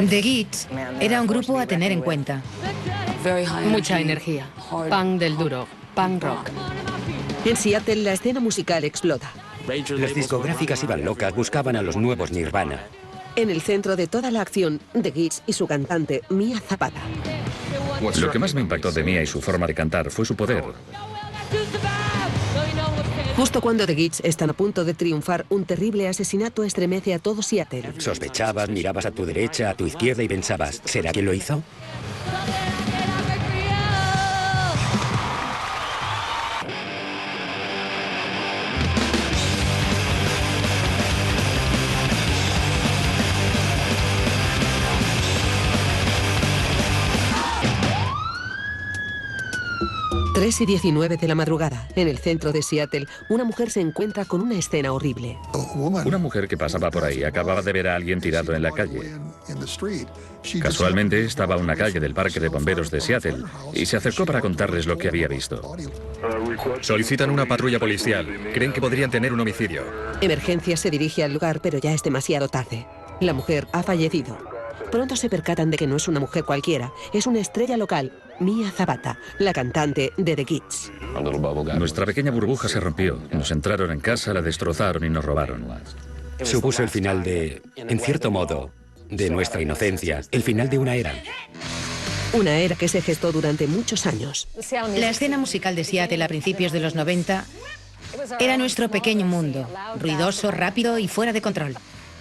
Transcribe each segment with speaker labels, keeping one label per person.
Speaker 1: The Gits era un grupo a tener en cuenta.
Speaker 2: Mucha energía. Punk del duro. Punk rock.
Speaker 3: En Seattle, la escena musical explota.
Speaker 4: Las discográficas iban locas, buscaban a los nuevos Nirvana.
Speaker 3: En el centro de toda la acción, The Gits y su cantante, Mia Zapata.
Speaker 5: Lo que más me impactó de Mia y su forma de cantar fue su poder.
Speaker 3: Justo cuando The Gits están a punto de triunfar, un terrible asesinato estremece a todo Seattle.
Speaker 4: Sospechabas, mirabas a tu derecha, a tu izquierda y pensabas, ¿será quien lo hizo?
Speaker 3: Tres y 19 de la madrugada, en el centro de Seattle, una mujer se encuentra con una escena horrible.
Speaker 5: Una mujer que pasaba por ahí acababa de ver a alguien tirado en la calle. Casualmente estaba a una calle del parque de bomberos de Seattle y se acercó para contarles lo que había visto.
Speaker 6: Solicitan una patrulla policial. Creen que podrían tener un homicidio.
Speaker 3: Emergencia se dirige al lugar, pero ya es demasiado tarde. La mujer ha fallecido. Pronto se percatan de que no es una mujer cualquiera, es una estrella local, Mia Zapata, la cantante de The Gits.
Speaker 5: Nuestra pequeña burbuja se rompió. Nos entraron en casa, la destrozaron y nos robaron.
Speaker 4: Supuso el final de, en cierto modo, de nuestra inocencia, el final de una era.
Speaker 3: Una era que se gestó durante muchos años.
Speaker 1: La escena musical de Seattle a principios de los 90 era nuestro pequeño mundo, ruidoso, rápido y fuera de control.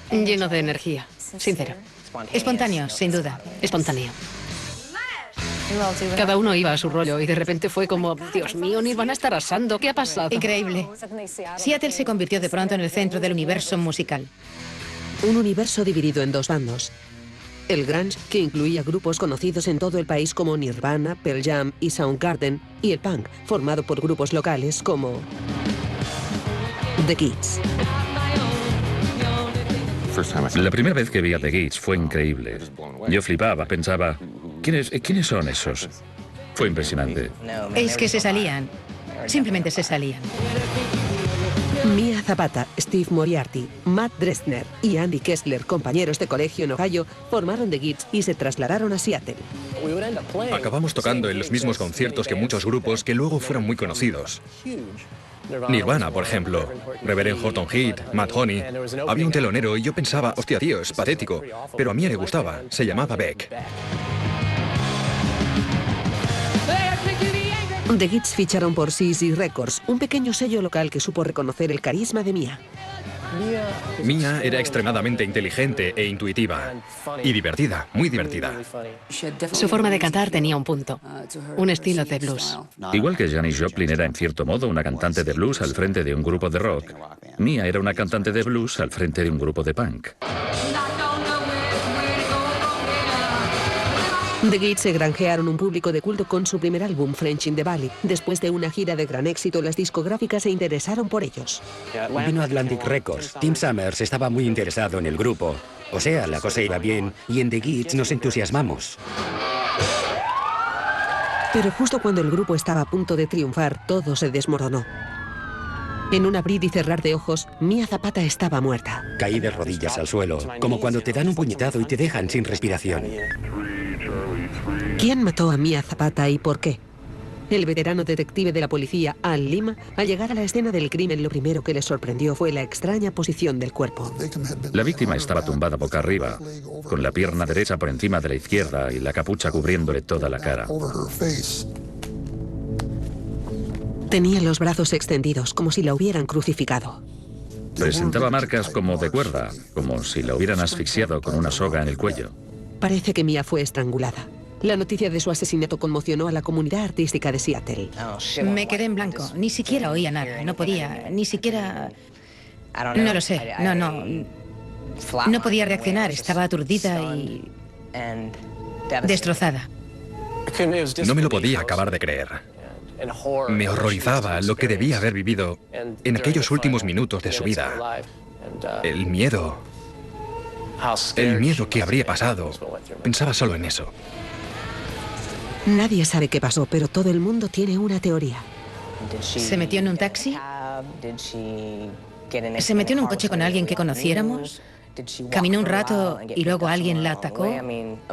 Speaker 2: Lleno de energía. Sincero.
Speaker 1: Espontáneo, sin duda.
Speaker 2: Espontáneo. Cada uno iba a su rollo y de repente fue como, Dios mío, Nirvana está arrasando. ¿Qué ha pasado?
Speaker 1: Increíble. Seattle se convirtió de pronto en el centro del universo musical.
Speaker 3: Un universo dividido en dos bandos. El grunge, que incluía grupos conocidos en todo el país como Nirvana, Pearl Jam y Soundgarden, y el punk, formado por grupos locales como The Gits.
Speaker 5: La primera vez que vi a The Gits fue increíble. Yo flipaba, pensaba, ¿quiénes son esos? Fue impresionante.
Speaker 1: Es que se salían. Simplemente se salían.
Speaker 3: Mia Zapata, Steve Moriarty, Matt Dresdner y Andy Kessler, compañeros de colegio en Ohio, formaron The Gits y se trasladaron a Seattle.
Speaker 6: Acabamos tocando en los mismos conciertos que muchos grupos que luego fueron muy conocidos. Nirvana, por ejemplo, Reverend Horton Heat, Matt Honey. Había un telonero y yo pensaba, hostia, tío, es patético. Pero a mí le gustaba, se llamaba Beck.
Speaker 3: The Gits ficharon por CZ Records, un pequeño sello local que supo reconocer el carisma de Mia.
Speaker 6: Mia era extremadamente inteligente e intuitiva. Y divertida, muy divertida.
Speaker 2: Su forma de cantar tenía un punto. Un estilo de blues.
Speaker 5: Igual que Janis Joplin era en cierto modo una cantante de blues al frente de un grupo de rock, Mia era una cantante de blues al frente de un grupo de punk.
Speaker 3: The Gits se granjearon un público de culto con su primer álbum, French in the Valley. Después de una gira de gran éxito, las discográficas se interesaron por ellos.
Speaker 4: Vino Atlantic Records. Tim Summers estaba muy interesado en el grupo. O sea, la cosa iba bien y en The Gits nos entusiasmamos.
Speaker 3: Pero justo cuando el grupo estaba a punto de triunfar, todo se desmoronó. En un abrir y cerrar de ojos, Mia Zapata estaba muerta.
Speaker 4: Caí de rodillas al suelo, como cuando te dan un puñetazo y te dejan sin respiración.
Speaker 3: ¿Quién mató a Mia Zapata y por qué? El veterano detective de la policía, Al Lima, al llegar a la escena del crimen, lo primero que le sorprendió fue la extraña posición del cuerpo.
Speaker 5: La víctima estaba tumbada boca arriba, con la pierna derecha por encima de la izquierda y la capucha cubriéndole toda la cara.
Speaker 3: Tenía los brazos extendidos, como si la hubieran crucificado.
Speaker 5: Presentaba marcas como de cuerda, como si la hubieran asfixiado con una soga en el cuello.
Speaker 3: Parece que Mia fue estrangulada. La noticia de su asesinato conmocionó a la comunidad artística de Seattle.
Speaker 1: Me quedé en blanco. Ni siquiera oía nada. No podía, ni siquiera... No lo sé. No podía reaccionar. Estaba aturdida y... destrozada.
Speaker 6: No me lo podía acabar de creer. Me horrorizaba lo que debía haber vivido en aquellos últimos minutos de su vida. El miedo que habría pasado. Pensaba solo en eso.
Speaker 3: Nadie sabe qué pasó, pero todo el mundo tiene una teoría.
Speaker 1: ¿Se metió en un taxi? ¿Se metió en un coche con alguien que conociéramos? Caminó un rato y luego alguien la atacó.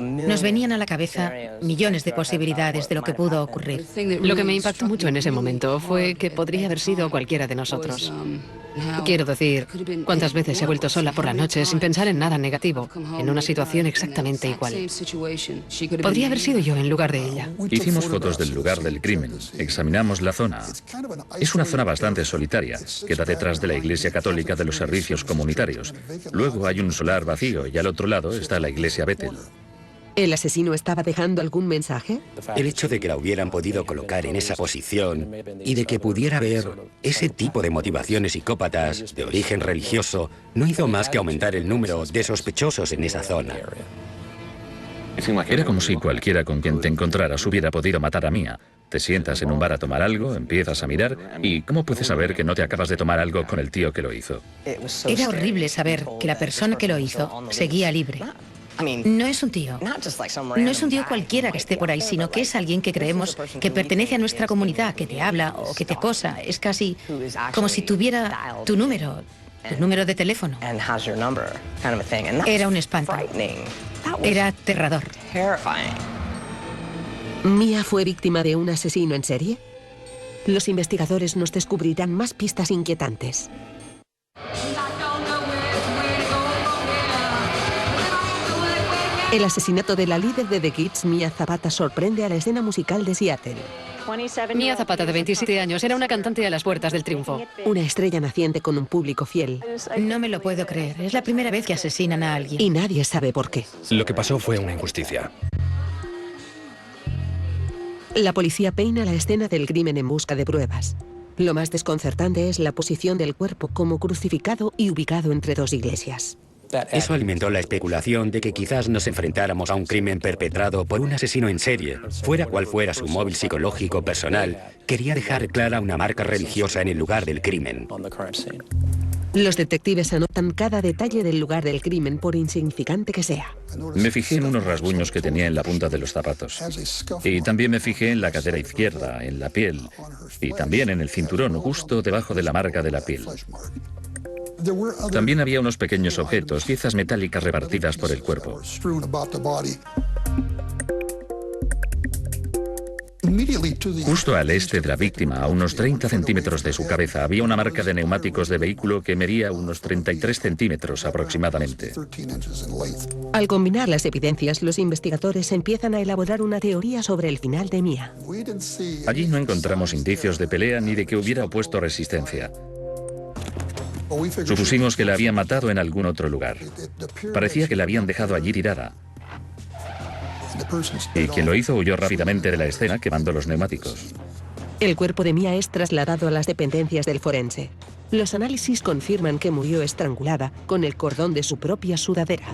Speaker 1: Nos venían a la cabeza millones de posibilidades de lo que pudo ocurrir.
Speaker 2: Lo que me impactó mucho en ese momento fue que podría haber sido cualquiera de nosotros. Quiero decir, ¿cuántas veces se ha vuelto sola por la noche sin pensar en nada negativo, en una situación exactamente igual? Podría haber sido yo en lugar de ella.
Speaker 5: Hicimos fotos del lugar del crimen, examinamos la zona. Es una zona bastante solitaria, queda detrás de la iglesia católica de los servicios comunitarios. Luego hay un solar vacío y al otro lado está la iglesia Bethel.
Speaker 3: ¿El asesino estaba dejando algún mensaje?
Speaker 4: El hecho de que la hubieran podido colocar en esa posición y de que pudiera haber ese tipo de motivaciones psicópatas de origen religioso no hizo más que aumentar el número de sospechosos en esa zona.
Speaker 5: Era como si cualquiera con quien te encontraras hubiera podido matar a Mia. Te sientas en un bar a tomar algo, empiezas a mirar y ¿cómo puedes saber que no te acabas de tomar algo con el tío que lo hizo?
Speaker 1: Era horrible saber que la persona que lo hizo seguía libre. No es un tío. No es un tío cualquiera que esté por ahí, sino que es alguien que creemos que pertenece a nuestra comunidad, que te habla o que te acosa. Es casi como si tuviera tu número de teléfono. Era un espanto. Era aterrador.
Speaker 3: ¿Mia fue víctima de un asesino en serie? Los investigadores nos descubrirán más pistas inquietantes. El asesinato de la líder de The Kids, Mia Zapata, sorprende a la escena musical de Seattle.
Speaker 2: Mia Zapata, de 27 años, era una cantante a las puertas del triunfo.
Speaker 3: Una estrella naciente con un público fiel.
Speaker 1: No me lo puedo creer. Es la primera vez que asesinan a alguien.
Speaker 3: Y nadie sabe por qué.
Speaker 6: Lo que pasó fue una injusticia.
Speaker 3: La policía peina la escena del crimen en busca de pruebas. Lo más desconcertante es la posición del cuerpo como crucificado y ubicado entre dos iglesias.
Speaker 4: Eso alimentó la especulación de que quizás nos enfrentáramos a un crimen perpetrado por un asesino en serie. Fuera cual fuera su móvil psicológico personal, quería dejar clara una marca religiosa en el lugar del crimen.
Speaker 3: Los detectives anotan cada detalle del lugar del crimen, por insignificante que sea.
Speaker 5: Me fijé en unos rasguños que tenía en la punta de los zapatos. Y también me fijé en la cadera izquierda, en la piel. Y también en el cinturón, justo debajo de la marca de la piel. También había unos pequeños objetos, piezas metálicas repartidas por el cuerpo. Justo al este de la víctima, a unos 30 centímetros de su cabeza, había una marca de neumáticos de vehículo que medía unos 33 centímetros aproximadamente.
Speaker 3: Al combinar las evidencias, los investigadores empiezan a elaborar una teoría sobre el final de Mia.
Speaker 5: Allí no encontramos indicios de pelea ni de que hubiera opuesto resistencia. Supusimos que la habían matado en algún otro lugar. Parecía que la habían dejado allí tirada. Y quien lo hizo huyó rápidamente de la escena quemando los neumáticos.
Speaker 3: El cuerpo de Mia es trasladado a las dependencias del forense. Los análisis confirman que murió estrangulada con el cordón de su propia sudadera.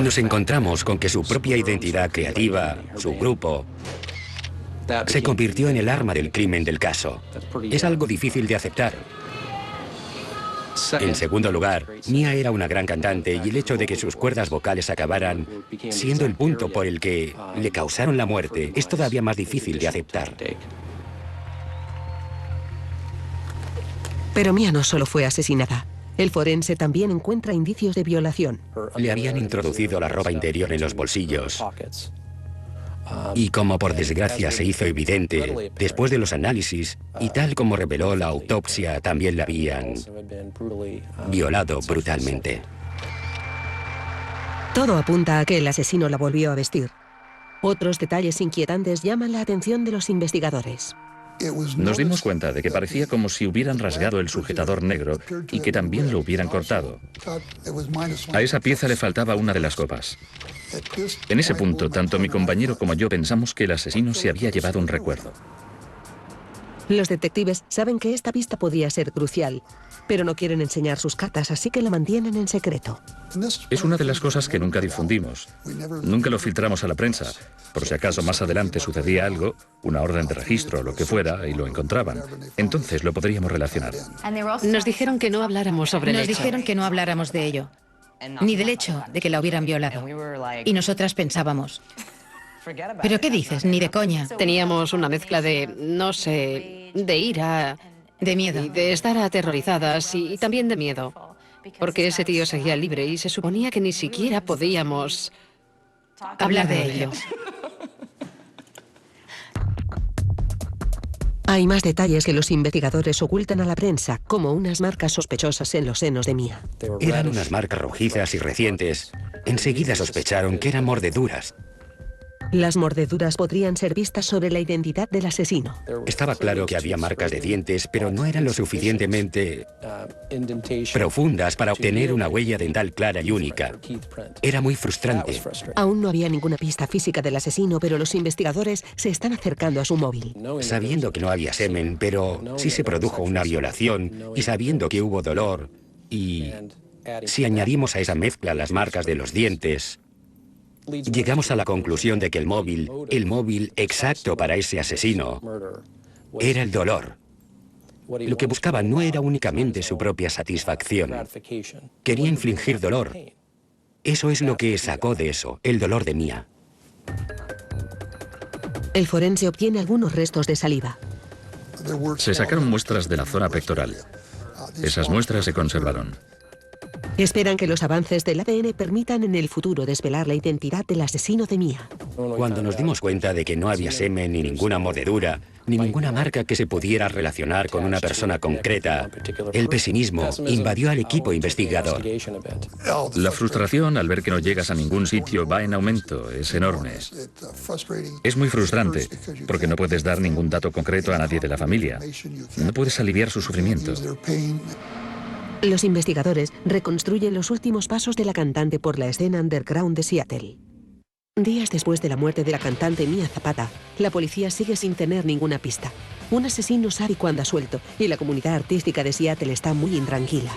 Speaker 4: Nos encontramos con que su propia identidad creativa, su grupo, se convirtió en el arma del crimen del caso. Es algo difícil de aceptar. En segundo lugar, Mia era una gran cantante y el hecho de que sus cuerdas vocales acabaran siendo el punto por el que le causaron la muerte es todavía más difícil de aceptar.
Speaker 3: Pero Mia no solo fue asesinada. El forense también encuentra indicios de violación.
Speaker 4: Le habían introducido la ropa interior en los bolsillos. Y como por desgracia se hizo evidente, después de los análisis, y tal como reveló la autopsia, también la habían violado brutalmente.
Speaker 3: Todo apunta a que el asesino la volvió a vestir. Otros detalles inquietantes llaman la atención de los investigadores.
Speaker 5: Nos dimos cuenta de que parecía como si hubieran rasgado el sujetador negro y que también lo hubieran cortado. A esa pieza le faltaba una de las copas. En ese punto, tanto mi compañero como yo pensamos que el asesino se había llevado un recuerdo.
Speaker 3: Los detectives saben que esta pista podía ser crucial, pero no quieren enseñar sus cartas, así que la mantienen en secreto.
Speaker 5: Es una de las cosas que nunca difundimos. Nunca lo filtramos a la prensa, por si acaso más adelante sucedía algo, una orden de registro o lo que fuera, y lo encontraban. Entonces lo podríamos relacionar.
Speaker 2: Nos dijeron que no habláramos sobre el hecho.
Speaker 1: Nos dijeron que no habláramos de ello, ni del hecho de que la hubieran violado. Y nosotras pensábamos, ¿pero qué dices? Ni de coña.
Speaker 2: Teníamos una mezcla de, no sé, de ira
Speaker 1: De miedo.
Speaker 2: Y de estar aterrorizadas y también de miedo. Porque ese tío seguía libre y se suponía que ni siquiera podíamos hablar de ello.
Speaker 3: Hay más detalles que los investigadores ocultan a la prensa, como unas marcas sospechosas en los senos de Mia.
Speaker 4: Eran unas marcas rojizas y recientes. Enseguida sospecharon que eran mordeduras.
Speaker 3: Las mordeduras podrían ser vistas sobre la identidad del asesino.
Speaker 4: Estaba claro que había marcas de dientes, pero no eran lo suficientemente profundas para obtener una huella dental clara y única. Era muy frustrante.
Speaker 3: Aún no había ninguna pista física del asesino, pero los investigadores se están acercando a su móvil.
Speaker 4: Sabiendo que no había semen, pero sí se produjo una violación, y sabiendo que hubo dolor, y si añadimos a esa mezcla las marcas de los dientes, llegamos a la conclusión de que el móvil exacto para ese asesino, era el dolor. Lo que buscaba no era únicamente su propia satisfacción. Quería infligir dolor. Eso es lo que sacó de eso, el dolor de Mia.
Speaker 3: El forense obtiene algunos restos de saliva.
Speaker 5: Se sacaron muestras de la zona pectoral. Esas muestras se conservaron.
Speaker 3: Esperan que los avances del ADN permitan en el futuro desvelar la identidad del asesino de Mia.
Speaker 4: Cuando nos dimos cuenta de que no había semen, ni ninguna mordedura, ni ninguna marca que se pudiera relacionar con una persona concreta, el pesimismo invadió al equipo investigador.
Speaker 5: La frustración al ver que no llegas a ningún sitio va en aumento, es enorme. Es muy frustrante, porque no puedes dar ningún dato concreto a nadie de la familia. No puedes aliviar su sufrimiento.
Speaker 3: Los investigadores reconstruyen los últimos pasos de la cantante por la escena underground de Seattle. Días después de la muerte de la cantante Mia Zapata, la policía sigue sin tener ninguna pista. Un asesino sabe cuándo ha suelto y la comunidad artística de Seattle está muy intranquila.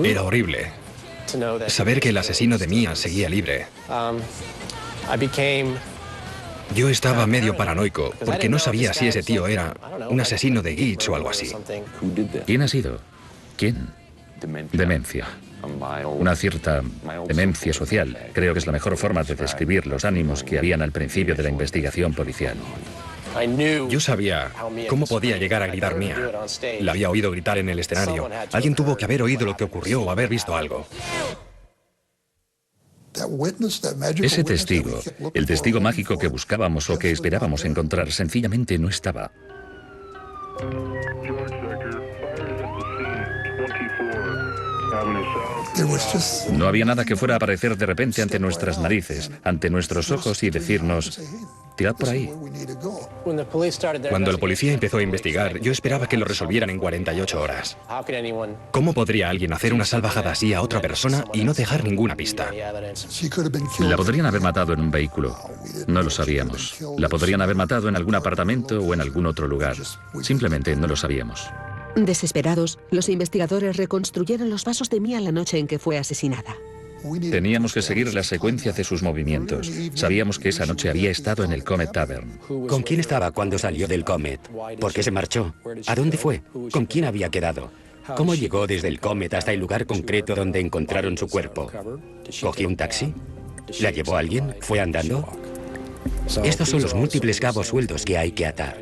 Speaker 6: Era horrible saber que el asesino de Mia seguía libre. Yo estaba medio paranoico, porque no sabía si ese tío era un asesino de Gitz o algo así.
Speaker 5: ¿Quién ha sido? ¿Quién? Demencia. Una cierta demencia social. Creo que es la mejor forma de describir los ánimos que habían al principio de la investigación policial.
Speaker 6: Yo sabía cómo podía llegar a gritar Mia. La había oído gritar en el escenario. Alguien tuvo que haber oído lo que ocurrió o haber visto algo.
Speaker 5: Ese testigo, el testigo mágico que buscábamos o que esperábamos encontrar, sencillamente no estaba. No había nada que fuera a aparecer de repente ante nuestras narices, ante nuestros ojos y decirnos, tirad por ahí.
Speaker 6: Cuando la policía empezó a investigar, yo esperaba que lo resolvieran en 48 horas. ¿Cómo podría alguien hacer una salvajada así a otra persona y no dejar ninguna pista?
Speaker 5: La podrían haber matado en un vehículo. No lo sabíamos. La podrían haber matado en algún apartamento o en algún otro lugar. Simplemente no lo sabíamos.
Speaker 3: Desesperados, los investigadores reconstruyeron los pasos de Mia la noche en que fue asesinada.
Speaker 5: Teníamos que seguir las secuencias de sus movimientos. Sabíamos que esa noche había estado en el Comet Tavern.
Speaker 4: ¿Con quién estaba cuando salió del Comet? ¿Por qué se marchó? ¿A dónde fue? ¿Con quién había quedado? ¿Cómo llegó desde el Comet hasta el lugar concreto donde encontraron su cuerpo? ¿Cogió un taxi? ¿La llevó alguien? ¿Fue andando? Estos son los múltiples cabos sueltos que hay que atar.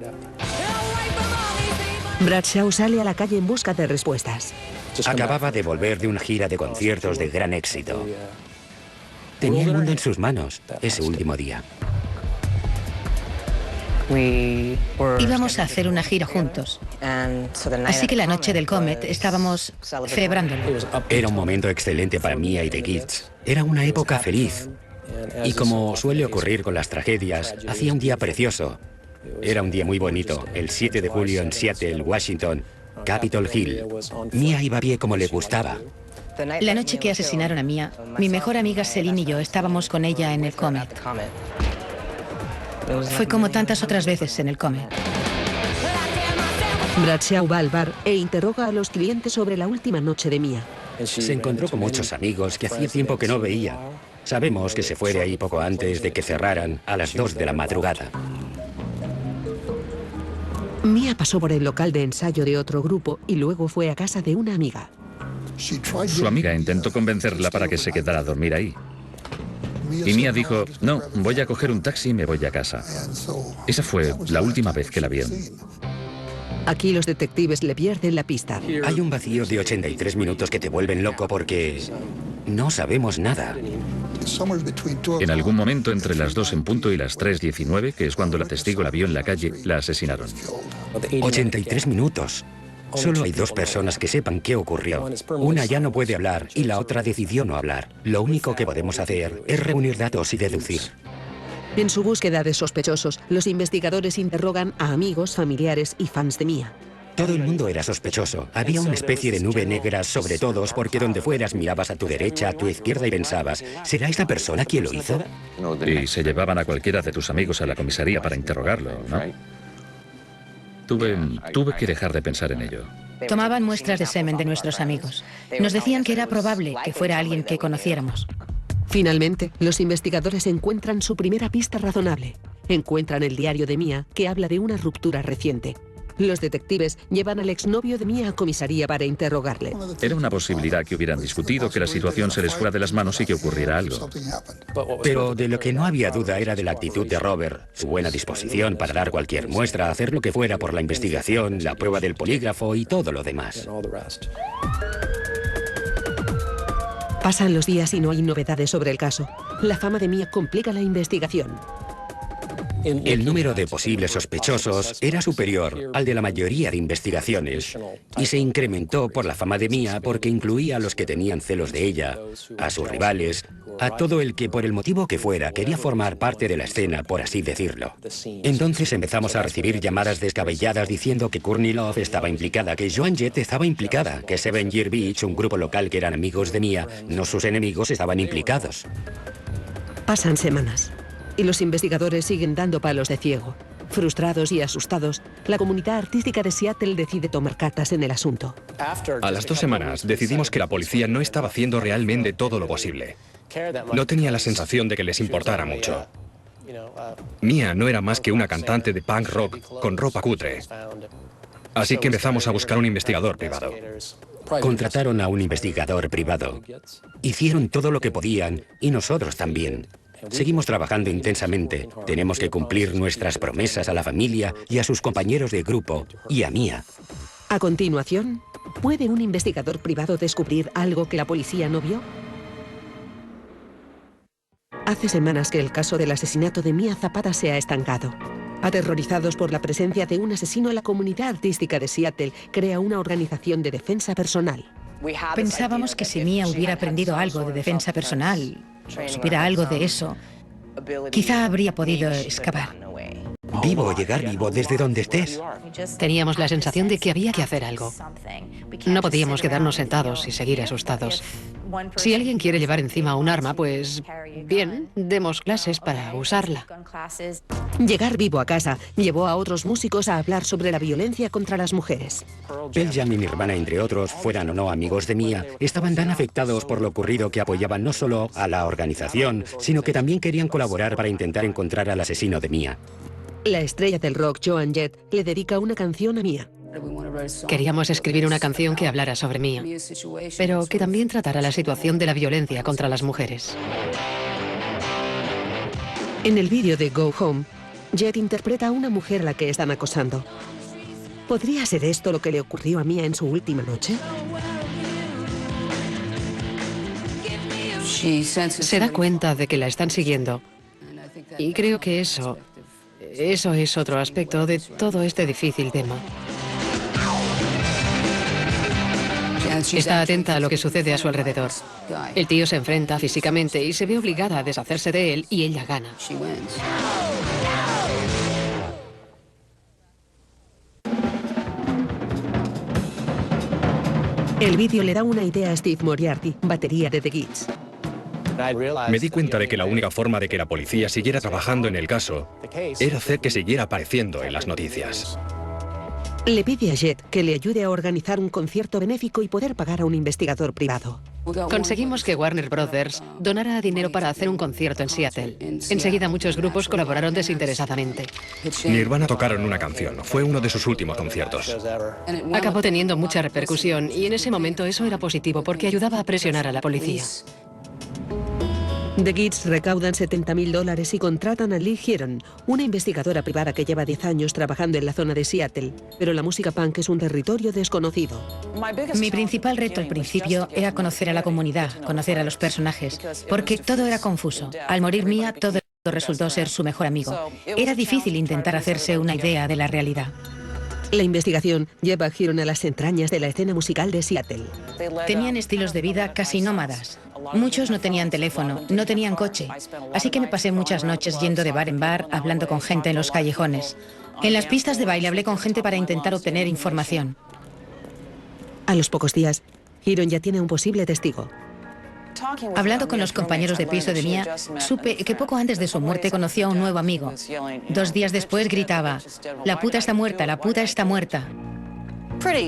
Speaker 3: Bradshaw sale a la calle en busca de respuestas.
Speaker 4: Acababa de volver de una gira de conciertos de gran éxito. Tenía el mundo en sus manos ese último día.
Speaker 1: Íbamos a hacer una gira juntos. Así que la noche del Comet estábamos celebrándolo.
Speaker 4: Era un momento excelente para Mia y The Gitz. Era una época feliz. Y como suele ocurrir con las tragedias, hacía un día precioso. Era un día muy bonito, el 7 de julio en Seattle, Washington, Capitol Hill. Mia iba a pie como le gustaba.
Speaker 1: La noche que asesinaron a Mia, mi mejor amiga Celine y yo estábamos con ella en el Comet. Fue como tantas otras veces en el Comet.
Speaker 3: Bradshaw va al bar e interroga a los clientes sobre la última noche de Mia.
Speaker 4: Se encontró con muchos amigos que hacía tiempo que no veía. Sabemos que se fue de ahí poco antes de que cerraran a las 2 de la madrugada.
Speaker 3: Mia pasó por el local de ensayo de otro grupo y luego fue a casa de una amiga.
Speaker 5: Su amiga intentó convencerla para que se quedara a dormir ahí. Y Mia dijo, no, voy a coger un taxi y me voy a casa. Esa fue la última vez que la vieron.
Speaker 3: Aquí los detectives le pierden la pista.
Speaker 4: Hay un vacío de 83 minutos que te vuelven loco porque no sabemos nada.
Speaker 5: En algún momento entre las 2 en punto y las 3:19, que es cuando la testigo la vio en la calle, la asesinaron.
Speaker 4: 83 minutos. Solo hay 2 personas que sepan qué ocurrió. Una ya no puede hablar y la otra decidió no hablar. Lo único que podemos hacer es reunir datos y deducir.
Speaker 3: En su búsqueda de sospechosos, los investigadores interrogan a amigos, familiares y fans de Mia.
Speaker 4: Todo el mundo era sospechoso. Había una especie de nube negra sobre todos porque donde fueras mirabas a tu derecha, a tu izquierda y pensabas, ¿será esta persona quien lo hizo?
Speaker 5: Y se llevaban a cualquiera de tus amigos a la comisaría para interrogarlo, ¿no? Tuve que dejar de pensar en ello.
Speaker 1: Tomaban muestras de semen de nuestros amigos. Nos decían que era probable que fuera alguien que conociéramos.
Speaker 3: Finalmente, los investigadores encuentran su primera pista razonable. Encuentran el diario de Mia, que habla de una ruptura reciente. Los detectives llevan al exnovio de Mia a comisaría para interrogarle.
Speaker 5: Era una posibilidad que hubieran discutido, que la situación se les fuera de las manos y que ocurriera algo.
Speaker 4: Pero de lo que no había duda era de la actitud de Robert, su buena disposición para dar cualquier muestra, hacer lo que fuera por la investigación, la prueba del polígrafo y todo lo demás.
Speaker 3: Pasan los días y no hay novedades sobre el caso. La fama de Mia complica la investigación.
Speaker 4: El número de posibles sospechosos era superior al de la mayoría de investigaciones y se incrementó por la fama de Mia porque incluía a los que tenían celos de ella, a sus rivales, a todo el que por el motivo que fuera quería formar parte de la escena, por así decirlo. Entonces empezamos a recibir llamadas descabelladas diciendo que Courtney Love estaba implicada, que Joan Jett estaba implicada, que Seven Year Beach, un grupo local que eran amigos de Mia, no sus enemigos, estaban implicados.
Speaker 3: Pasan semanas y los investigadores siguen dando palos de ciego. Frustrados y asustados, la comunidad artística de Seattle decide tomar cartas en el asunto.
Speaker 6: A las 2 semanas decidimos que la policía no estaba haciendo realmente todo lo posible. No tenía la sensación de que les importara mucho. Mia no era más que una cantante de punk rock con ropa cutre. Así que empezamos a buscar un investigador privado.
Speaker 4: Contrataron a un investigador privado. Hicieron todo lo que podían y nosotros también. Seguimos trabajando intensamente. Tenemos que cumplir nuestras promesas a la familia y a sus compañeros de grupo y a Mia.
Speaker 3: A continuación, ¿puede un investigador privado descubrir algo que la policía no vio? Hace semanas que el caso del asesinato de Mia Zapata se ha estancado. Aterrorizados por la presencia de un asesino, la comunidad artística de Seattle crea una organización de defensa personal.
Speaker 1: Pensábamos que si Mia hubiera aprendido algo de defensa personal, supiera algo de eso, quizá habría podido escapar.
Speaker 4: Vivo o llegar vivo desde donde estés.
Speaker 2: Teníamos la sensación de que había que hacer algo. No podíamos quedarnos sentados y seguir asustados. Si alguien quiere llevar encima un arma, pues bien, demos clases para usarla.
Speaker 3: Llegar vivo a casa llevó a otros músicos a hablar sobre la violencia contra las mujeres.
Speaker 4: Pearl Jam y Nirvana, entre otros, fueran o no amigos de Mia, estaban tan afectados por lo ocurrido que apoyaban no solo a la organización, sino que también querían colaborar para intentar encontrar al asesino de Mia.
Speaker 3: La estrella del rock, Joan Jett, le dedica una canción a Mia.
Speaker 2: Queríamos escribir una canción que hablara sobre Mia, pero que también tratara la situación de la violencia contra las mujeres.
Speaker 3: En el vídeo de Go Home, Jett interpreta a una mujer a la que están acosando. ¿Podría ser esto lo que le ocurrió a Mia en su última noche?
Speaker 2: Se da cuenta de que la están siguiendo. Y creo que eso es otro aspecto de todo este difícil tema. Está atenta a lo que sucede a su alrededor. El tío se enfrenta físicamente y se ve obligada a deshacerse de él y ella gana.
Speaker 3: El vídeo le da una idea a Steve Moriarty, batería de The Kids.
Speaker 6: Me di cuenta de que la única forma de que la policía siguiera trabajando en el caso era hacer que siguiera apareciendo en las noticias.
Speaker 3: Le pide a Jett que le ayude a organizar un concierto benéfico y poder pagar a un investigador privado.
Speaker 2: Conseguimos que Warner Brothers donara dinero para hacer un concierto en Seattle. Enseguida muchos grupos colaboraron desinteresadamente.
Speaker 6: Nirvana tocaron una canción. Fue uno de sus últimos conciertos.
Speaker 2: Acabó teniendo mucha repercusión y en ese momento eso era positivo porque ayudaba a presionar a la policía.
Speaker 3: The Kids recaudan $70.000 y contratan a Lee Heron, una investigadora privada que lleva 10 años trabajando en la zona de Seattle, pero la música punk es un territorio desconocido.
Speaker 1: Mi principal reto al principio era conocer a la comunidad, conocer a los personajes, porque todo era confuso. Al morir Mia, todo resultó ser su mejor amigo. Era difícil intentar hacerse una idea de la realidad.
Speaker 3: La investigación lleva a Heron a las entrañas de la escena musical de Seattle.
Speaker 1: Tenían estilos de vida casi nómadas. Muchos no tenían teléfono, no tenían coche. Así que me pasé muchas noches yendo de bar en bar, hablando con gente en los callejones. En las pistas de baile hablé con gente para intentar obtener información.
Speaker 3: A los pocos días, Heron ya tiene un posible testigo.
Speaker 1: Hablando con los compañeros de piso de Mia, supe que poco antes de su muerte conoció a un nuevo amigo. 2 días después gritaba: «La puta está muerta, la puta está muerta».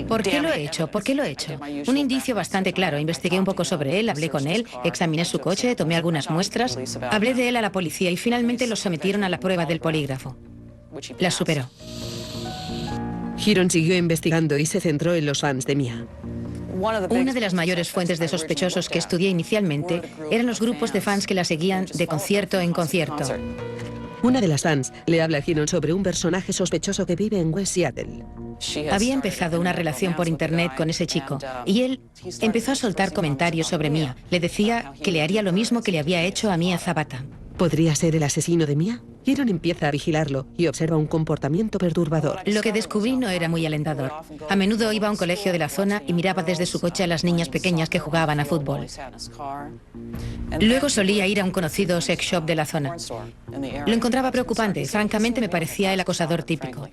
Speaker 1: ¿Por qué lo he hecho? ¿Por qué lo he hecho? Un indicio bastante claro. Investigué un poco sobre él, hablé con él, examiné su coche, tomé algunas muestras, hablé de él a la policía y finalmente lo sometieron a la prueba del polígrafo. La superó.
Speaker 3: Heron siguió investigando y se centró en los fans de Mia.
Speaker 1: Una de las mayores fuentes de sospechosos que estudié inicialmente eran los grupos de fans que la seguían de concierto en concierto.
Speaker 3: Una de las fans le habla a Heron sobre un personaje sospechoso que vive en West Seattle.
Speaker 1: Había empezado una relación por internet con ese chico y él empezó a soltar comentarios sobre Mia. Le decía que le haría lo mismo que le había hecho a Mia Zapata.
Speaker 3: ¿Podría ser el asesino de Mia? Heron empieza a vigilarlo y observa un comportamiento perturbador.
Speaker 1: Lo que descubrí no era muy alentador. A menudo iba a un colegio de la zona y miraba desde su coche a las niñas pequeñas que jugaban a fútbol. Luego solía ir a un conocido sex shop de la zona. Lo encontraba preocupante. Francamente, me parecía el acosador típico.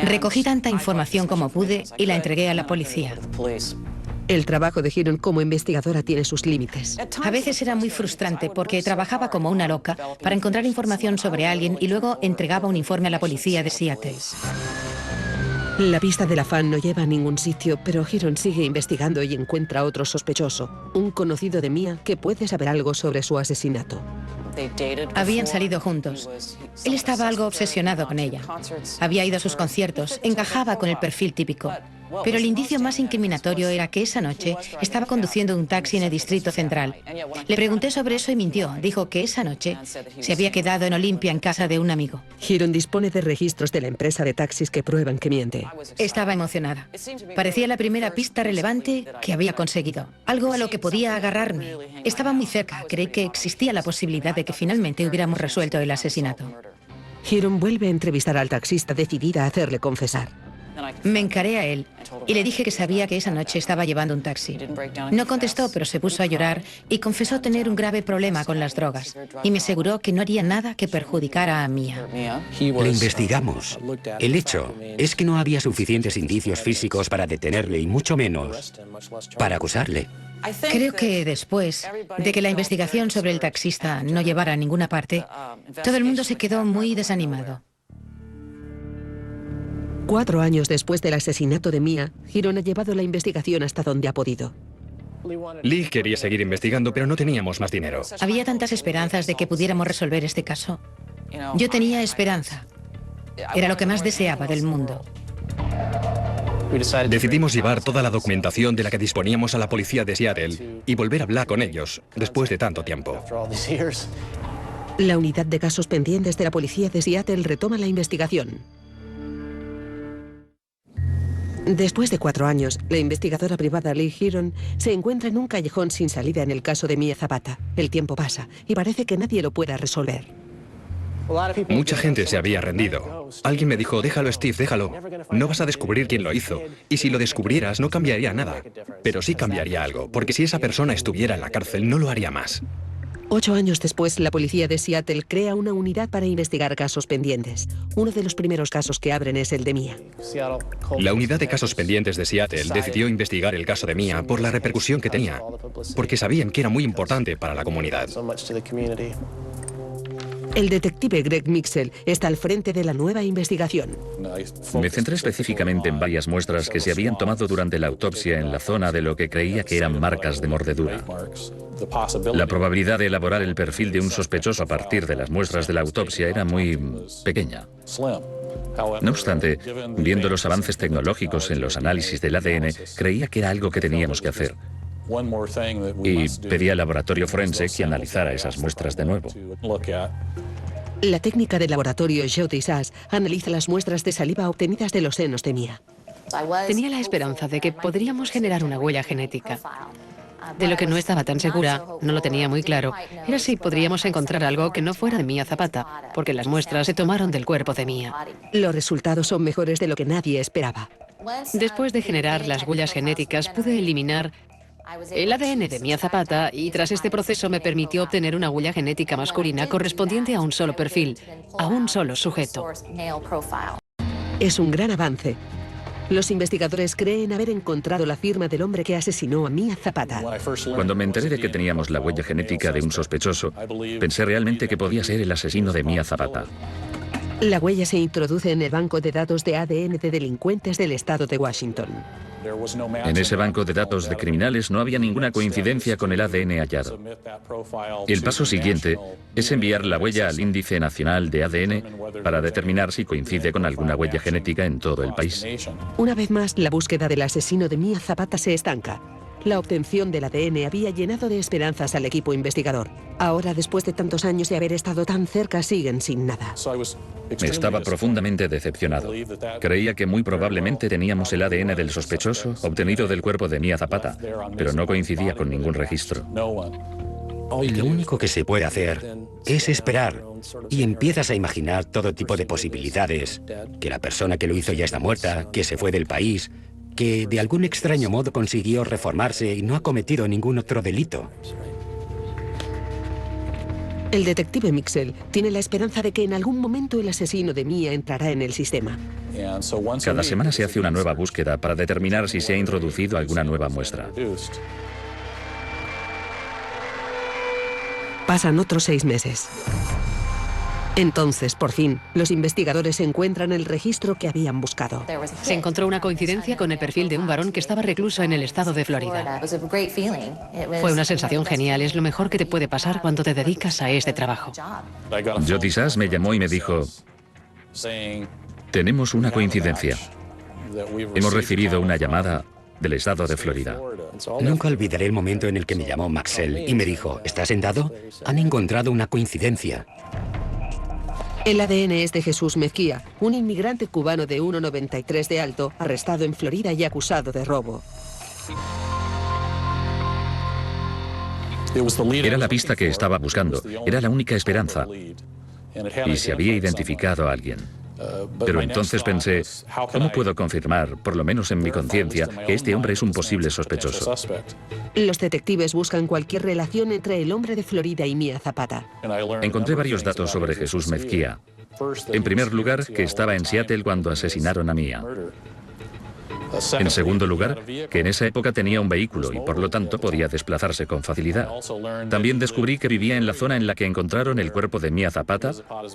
Speaker 1: Recogí tanta información como pude y la entregué a la policía.
Speaker 3: El trabajo de Heron como investigadora tiene sus límites.
Speaker 1: A veces era muy frustrante porque trabajaba como una loca para encontrar información sobre alguien y luego entregaba un informe a la policía de Seattle.
Speaker 3: La pista de la fan no lleva a ningún sitio, pero Heron sigue investigando y encuentra a otro sospechoso, un conocido de Mia que puede saber algo sobre su asesinato.
Speaker 1: Habían salido juntos. Él estaba algo obsesionado con ella. Había ido a sus conciertos, encajaba con el perfil típico. Pero el indicio más incriminatorio era que esa noche estaba conduciendo un taxi en el Distrito Central. Le pregunté sobre eso y mintió. Dijo que esa noche se había quedado en Olympia en casa de un amigo.
Speaker 3: Heron dispone de registros de la empresa de taxis que prueban que miente.
Speaker 1: Estaba emocionada. Parecía la primera pista relevante que había conseguido. Algo a lo que podía agarrarme. Estaba muy cerca. Creí que existía la posibilidad de que finalmente hubiéramos resuelto el asesinato.
Speaker 3: Heron vuelve a entrevistar al taxista decidida a hacerle confesar.
Speaker 1: Me encaré a él y le dije que sabía que esa noche estaba llevando un taxi. No contestó, pero se puso a llorar y confesó tener un grave problema con las drogas. Y me aseguró que no haría nada que perjudicara a Mia.
Speaker 4: Le investigamos. El hecho es que no había suficientes indicios físicos para detenerle y mucho menos para acusarle.
Speaker 1: Creo que después de que la investigación sobre el taxista no llevara a ninguna parte, todo el mundo se quedó muy desanimado.
Speaker 3: 4 años después del asesinato de Mia, Heron ha llevado la investigación hasta donde ha podido.
Speaker 6: Lee quería seguir investigando, pero no teníamos más dinero.
Speaker 1: Había tantas esperanzas de que pudiéramos resolver este caso. Yo tenía esperanza. Era lo que más deseaba del mundo.
Speaker 6: Decidimos llevar toda la documentación de la que disponíamos a la policía de Seattle y volver a hablar con ellos después de tanto tiempo.
Speaker 3: La unidad de casos pendientes de la policía de Seattle retoma la investigación. Después de 4 años, la investigadora privada Lee Heron se encuentra en un callejón sin salida en el caso de Mia Zapata. El tiempo pasa y parece que nadie lo pueda resolver.
Speaker 6: Mucha gente se había rendido. Alguien me dijo: déjalo, Steve, déjalo. No vas a descubrir quién lo hizo. Y si lo descubrieras, no cambiaría nada. Pero sí cambiaría algo, porque si esa persona estuviera en la cárcel, no lo haría más.
Speaker 3: 8 años después, la policía de Seattle crea una unidad para investigar casos pendientes. Uno de los primeros casos que abren es el de Mia.
Speaker 6: La unidad de casos pendientes de Seattle decidió investigar el caso de Mia por la repercusión que tenía, porque sabían que era muy importante para la comunidad.
Speaker 3: El detective Greg Mixel está al frente de la nueva investigación.
Speaker 5: Me centré específicamente en varias muestras que se habían tomado durante la autopsia en la zona de lo que creía que eran marcas de mordedura. La probabilidad de elaborar el perfil de un sospechoso a partir de las muestras de la autopsia era muy pequeña. No obstante, viendo los avances tecnológicos en los análisis del ADN, creía que era algo que teníamos que hacer. Y pedí al laboratorio forense que analizara esas muestras de nuevo.
Speaker 3: La técnica del laboratorio Jyotisas analiza las muestras de saliva obtenidas de los senos de Mia.
Speaker 2: Tenía la esperanza de que podríamos generar una huella genética. De lo que no estaba tan segura, no lo tenía muy claro, era si podríamos encontrar algo que no fuera de Mia Zapata, porque las muestras se tomaron del cuerpo de Mia.
Speaker 3: Los resultados son mejores de lo que nadie esperaba.
Speaker 2: Después de generar las huellas genéticas, pude eliminar el ADN de Mia Zapata y tras este proceso me permitió obtener una huella genética masculina correspondiente a un solo perfil, a un solo sujeto.
Speaker 3: Es un gran avance. Los investigadores creen haber encontrado la firma del hombre que asesinó a Mia Zapata.
Speaker 5: Cuando me enteré de que teníamos la huella genética de un sospechoso, pensé realmente que podía ser el asesino de Mia Zapata.
Speaker 3: La huella se introduce en el banco de datos de ADN de delincuentes del estado de Washington.
Speaker 5: En ese banco de datos de criminales no había ninguna coincidencia con el ADN hallado. El paso siguiente es enviar la huella al Índice Nacional de ADN para determinar si coincide con alguna huella genética en todo el país.
Speaker 3: Una vez más, la búsqueda del asesino de Mia Zapata se estanca. La obtención del ADN había llenado de esperanzas al equipo investigador. Ahora, después de tantos años de haber estado tan cerca, siguen sin nada.
Speaker 5: Estaba profundamente decepcionado. Creía que muy probablemente teníamos el ADN del sospechoso obtenido del cuerpo de Mia Zapata, pero no coincidía con ningún registro.
Speaker 4: Lo único que se puede hacer es esperar y empiezas a imaginar todo tipo de posibilidades. Que la persona que lo hizo ya está muerta, que se fue del país, que de algún extraño modo consiguió reformarse y no ha cometido ningún otro delito.
Speaker 3: El detective Mixel tiene la esperanza de que en algún momento el asesino de Mia entrará en el sistema.
Speaker 5: Cada semana se hace una nueva búsqueda para determinar si se ha introducido alguna nueva muestra.
Speaker 3: Pasan otros 6 meses. Entonces, por fin, los investigadores encuentran el registro que habían buscado.
Speaker 2: Se encontró una coincidencia con el perfil de un varón que estaba recluso en el estado de Florida. Fue una sensación genial, es lo mejor que te puede pasar cuando te dedicas a este trabajo.
Speaker 5: Jyotisas me llamó y me dijo: tenemos una coincidencia. Hemos recibido una llamada del estado de Florida.
Speaker 4: Nunca olvidaré el momento en el que me llamó Maxell y me dijo: ¿estás sentado? Han encontrado una coincidencia.
Speaker 3: El ADN es de Jesús Mezquia, un inmigrante cubano de 1,93 de alto, arrestado en Florida y acusado de robo.
Speaker 5: Era la pista que estaba buscando, era la única esperanza. Y se había identificado a alguien. Pero entonces pensé, ¿cómo puedo confirmar, por lo menos en mi conciencia, que este hombre es un posible sospechoso?
Speaker 3: Los detectives buscan cualquier relación entre el hombre de Florida y Mia Zapata.
Speaker 5: Encontré varios datos sobre Jesús Mezquia. En primer lugar, que estaba en Seattle cuando asesinaron a Mia. En segundo lugar, que en esa época tenía un vehículo y por lo tanto podía desplazarse con facilidad. También descubrí que vivía en la zona en la que encontraron el cuerpo de Mia Zapata,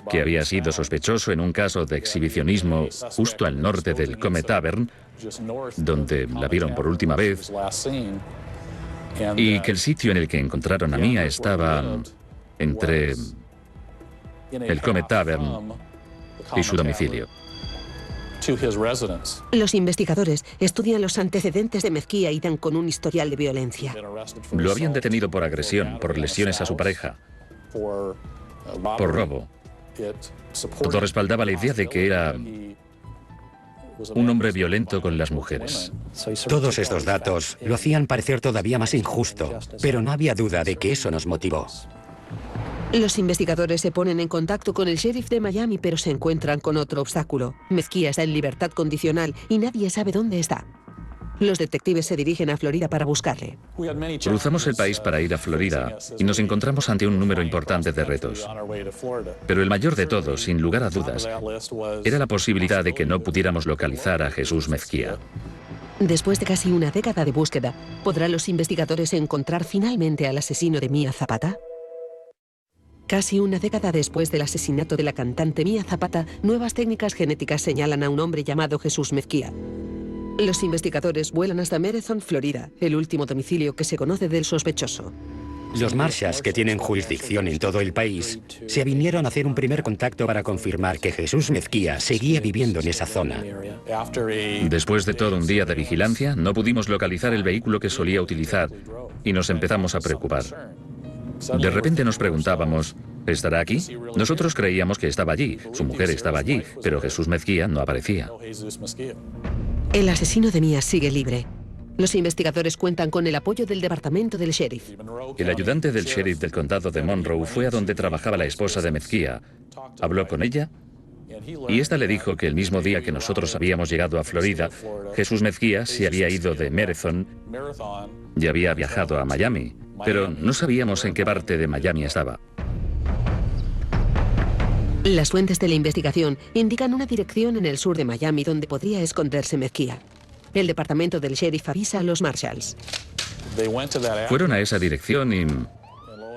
Speaker 5: que había sido sospechoso en un caso de exhibicionismo justo al norte del Comet Tavern, donde la vieron por última vez, y que el sitio en el que encontraron a Mia estaba entre el Comet Tavern y su domicilio.
Speaker 3: Los investigadores estudian los antecedentes de Mezquia y dan con un historial de violencia.
Speaker 5: Lo habían detenido por agresión, por lesiones a su pareja, por robo. Todo respaldaba la idea de que era un hombre violento con las mujeres.
Speaker 4: Todos estos datos lo hacían parecer todavía más injusto, pero no había duda de que eso nos motivó.
Speaker 3: Los investigadores se ponen en contacto con el sheriff de Miami, pero se encuentran con otro obstáculo. Mezquia está en libertad condicional y nadie sabe dónde está. Los detectives se dirigen a Florida para buscarle.
Speaker 5: Cruzamos el país para ir a Florida y nos encontramos ante un número importante de retos. Pero el mayor de todos, sin lugar a dudas, era la posibilidad de que no pudiéramos localizar a Jesús Mezquia.
Speaker 3: Después de casi una década de búsqueda, ¿podrán los investigadores encontrar finalmente al asesino de Mia Zapata? Casi una década después del asesinato de la cantante Mia Zapata, nuevas técnicas genéticas señalan a un hombre llamado Jesús Mezquia. Los investigadores vuelan hasta Marathon, Florida, el último domicilio que se conoce del sospechoso.
Speaker 4: Los Marshalls, que tienen jurisdicción en todo el país, se avinieron a hacer un primer contacto para confirmar que Jesús Mezquia seguía viviendo en esa zona.
Speaker 5: Después de todo un día de vigilancia, no pudimos localizar el vehículo que solía utilizar y nos empezamos a preocupar. De repente nos preguntábamos, ¿estará aquí? Nosotros creíamos que estaba allí, su mujer estaba allí, pero Jesús Mezquia no aparecía.
Speaker 3: El asesino de Mia sigue libre. Los investigadores cuentan con el apoyo del departamento del sheriff.
Speaker 5: El ayudante del sheriff del condado de Monroe fue a donde trabajaba la esposa de Mezquia. Habló con ella y esta le dijo que el mismo día que nosotros habíamos llegado a Florida, Jesús Mezquia se había ido de Marathon y había viajado a Miami, pero no sabíamos en qué parte de Miami estaba.
Speaker 3: Las fuentes de la investigación indican una dirección en el sur de Miami donde podría esconderse Mezquia. El departamento del sheriff avisa a los Marshalls.
Speaker 5: Fueron a esa dirección y...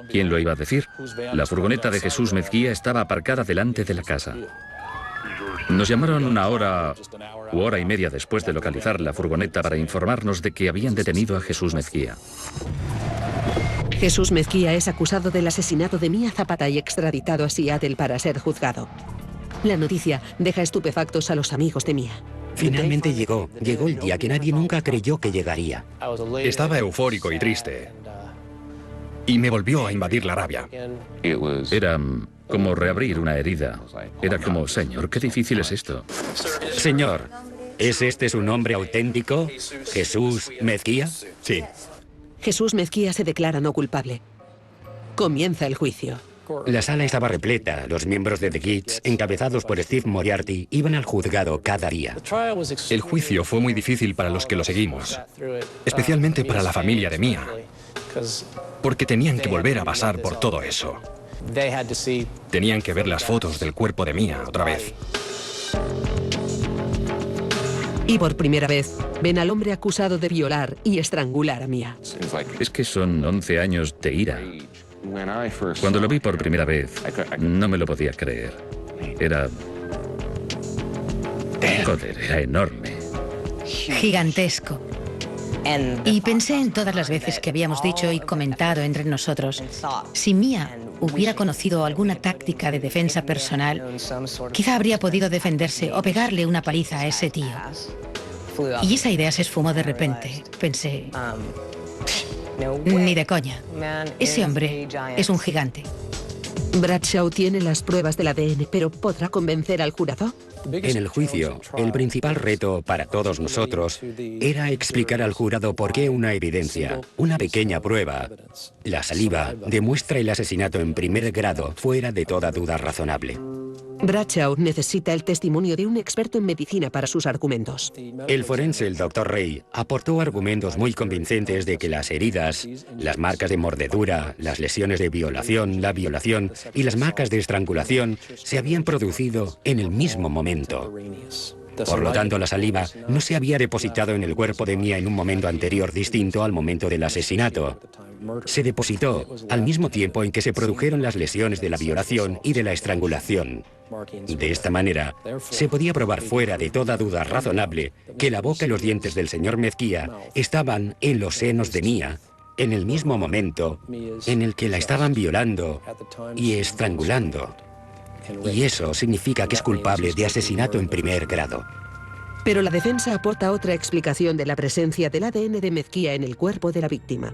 Speaker 5: ¿quién lo iba a decir? La furgoneta de Jesús Mezquia estaba aparcada delante de la casa. Nos llamaron una hora u hora y media después de localizar la furgoneta para informarnos de que habían detenido a Jesús Mezquia.
Speaker 3: Jesús Mezquia es acusado del asesinato de Mia Zapata y extraditado a Seattle para ser juzgado. La noticia deja estupefactos a los amigos de Mia.
Speaker 4: Finalmente llegó el día que nadie nunca creyó que llegaría.
Speaker 6: Estaba eufórico y triste. Y me volvió a invadir la rabia.
Speaker 5: Era como reabrir una herida. Era como, Señor, qué difícil es esto.
Speaker 4: Señor, ¿es este su nombre auténtico? ¿Jesús Mezquia?
Speaker 6: Sí.
Speaker 3: Jesús Mezquia se declara no culpable. Comienza el juicio.
Speaker 4: La sala estaba repleta. Los miembros de The Kids, encabezados por Steve Moriarty, iban al juzgado cada día.
Speaker 6: El juicio fue muy difícil para los que lo seguimos, especialmente para la familia de Mia, porque tenían que volver a pasar por todo eso. Tenían que ver las fotos del cuerpo de Mia otra vez.
Speaker 3: Y por primera vez, ven al hombre acusado de violar y estrangular a Mia.
Speaker 5: Es que son 11 años de ira. Cuando lo vi por primera vez, no me lo podía creer. Era... joder, era enorme.
Speaker 1: Gigantesco. Y pensé en todas las veces que habíamos dicho y comentado entre nosotros. Si Mia hubiera conocido alguna táctica de defensa personal, quizá habría podido defenderse o pegarle una paliza a ese tío. Y esa idea se esfumó de repente. Pensé, ni de coña. Ese hombre es un gigante.
Speaker 3: Bradshaw tiene las pruebas del ADN, pero ¿podrá convencer al jurado?
Speaker 4: En el juicio, el principal reto para todos nosotros era explicar al jurado por qué una evidencia, una pequeña prueba, la saliva, demuestra el asesinato en primer grado fuera de toda duda razonable.
Speaker 3: Bradshaw necesita el testimonio de un experto en medicina para sus argumentos.
Speaker 4: El forense, el Dr. Ray, aportó argumentos muy convincentes de que las heridas, las marcas de mordedura, las lesiones de violación, la violación y las marcas de estrangulación se habían producido en el mismo momento. Por lo tanto, la saliva no se había depositado en el cuerpo de Mia en un momento anterior distinto al momento del asesinato. Se depositó al mismo tiempo en que se produjeron las lesiones de la violación y de la estrangulación. De esta manera, se podía probar fuera de toda duda razonable que la boca y los dientes del señor Mezquia estaban en los senos de Mia en el mismo momento en el que la estaban violando y estrangulando. Y eso significa que es culpable de asesinato en primer grado.
Speaker 3: Pero la defensa aporta otra explicación de la presencia del ADN de Mezquia en el cuerpo de la víctima.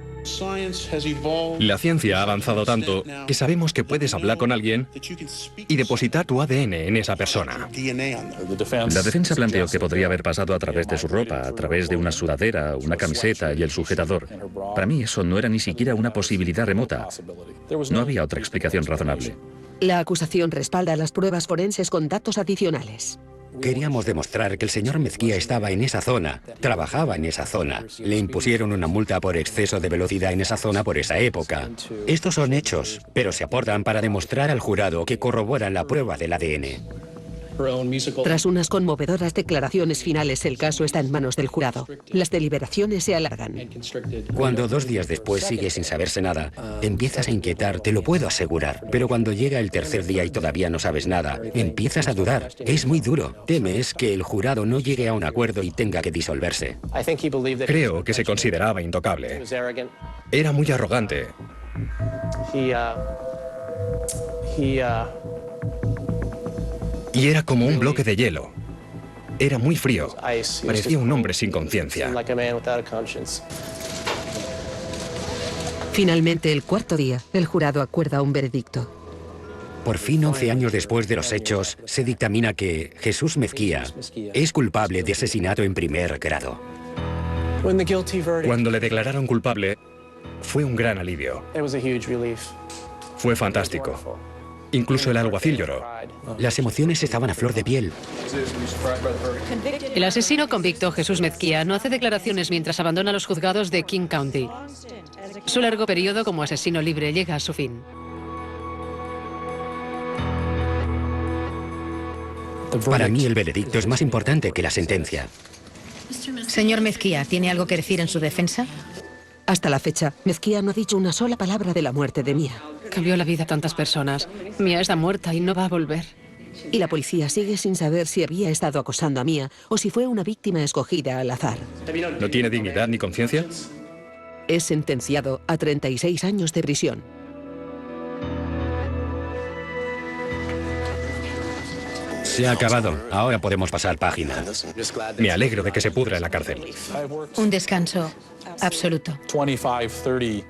Speaker 6: La ciencia ha avanzado tanto que sabemos que puedes hablar con alguien y depositar tu ADN en esa persona.
Speaker 5: La defensa planteó que podría haber pasado a través de su ropa, a través de una sudadera, una camiseta y el sujetador. Para mí eso no era ni siquiera una posibilidad remota. No había otra explicación razonable.
Speaker 3: La acusación respalda las pruebas forenses con datos adicionales.
Speaker 4: Queríamos demostrar que el señor Mezquia estaba en esa zona, trabajaba en esa zona. Le impusieron una multa por exceso de velocidad en esa zona por esa época. Estos son hechos, pero se aportan para demostrar al jurado que corroboran la prueba del ADN.
Speaker 3: Tras unas conmovedoras declaraciones finales, el caso está en manos del jurado. Las deliberaciones se alargan.
Speaker 4: Cuando 2 días después sigue sin saberse nada, empiezas a inquietar, te lo puedo asegurar. Pero cuando llega el tercer día y todavía no sabes nada, empiezas a dudar. Es muy duro. Temes que el jurado no llegue a un acuerdo y tenga que disolverse.
Speaker 6: Creo que se consideraba intocable. Era muy arrogante. Y era como un bloque de hielo. Era muy frío. Parecía un hombre sin conciencia.
Speaker 3: Finalmente, el cuarto día, el jurado acuerda un veredicto.
Speaker 4: Por fin, 11 años después de los hechos, se dictamina que Jesús Mezquia es culpable de asesinato en primer grado.
Speaker 6: Cuando le declararon culpable, fue un gran alivio. Fue fantástico. Incluso el alguacil lloró.
Speaker 4: Las emociones estaban a flor de piel.
Speaker 2: El asesino convicto Jesús Mezquia no hace declaraciones mientras abandona los juzgados de King County. Su largo periodo como asesino libre llega a su fin.
Speaker 4: Para mí el veredicto es más importante que la sentencia.
Speaker 1: Señor Mezquia, ¿tiene algo que decir en su defensa?
Speaker 3: Hasta la fecha, Mezquia no ha dicho una sola palabra de la muerte de Mia.
Speaker 2: Cambió la vida a tantas personas. Mia está muerta y no va a volver.
Speaker 3: Y la policía sigue sin saber si había estado acosando a Mia o si fue una víctima escogida al azar.
Speaker 6: ¿No tiene dignidad ni conciencia?
Speaker 3: Es sentenciado a 36 años de prisión.
Speaker 4: Se ha acabado. Ahora podemos pasar página.
Speaker 6: Me alegro de que se pudra en la cárcel.
Speaker 1: Un descanso absoluto.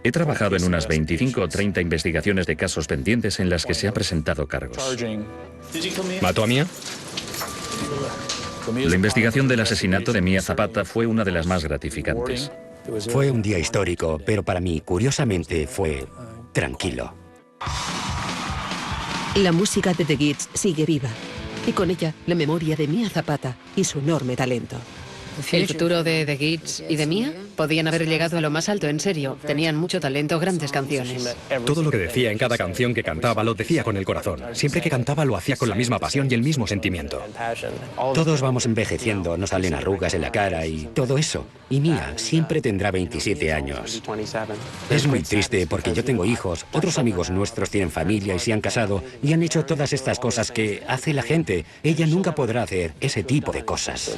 Speaker 5: He trabajado en unas 25 o 30 investigaciones de casos pendientes en las que se ha presentado cargos.
Speaker 6: ¿Mató a Mia?
Speaker 5: La investigación del asesinato de Mia Zapata fue una de las más gratificantes.
Speaker 4: Fue un día histórico, pero para mí, curiosamente, fue tranquilo.
Speaker 3: La música de The Gits sigue viva. Y con ella, la memoria de Mia Zapata y su enorme talento.
Speaker 2: El futuro de The Gits y de Mia podían haber llegado a lo más alto, en serio. Tenían mucho talento, grandes canciones.
Speaker 6: Todo lo que decía en cada canción que cantaba lo decía con el corazón. Siempre que cantaba lo hacía con la misma pasión y el mismo sentimiento.
Speaker 4: Todos vamos envejeciendo, nos salen arrugas en la cara y todo eso. Y Mia siempre tendrá 27 años. Es muy triste porque yo tengo hijos, otros amigos nuestros tienen familia y se han casado y han hecho todas estas cosas que hace la gente. Ella nunca podrá hacer ese tipo de cosas.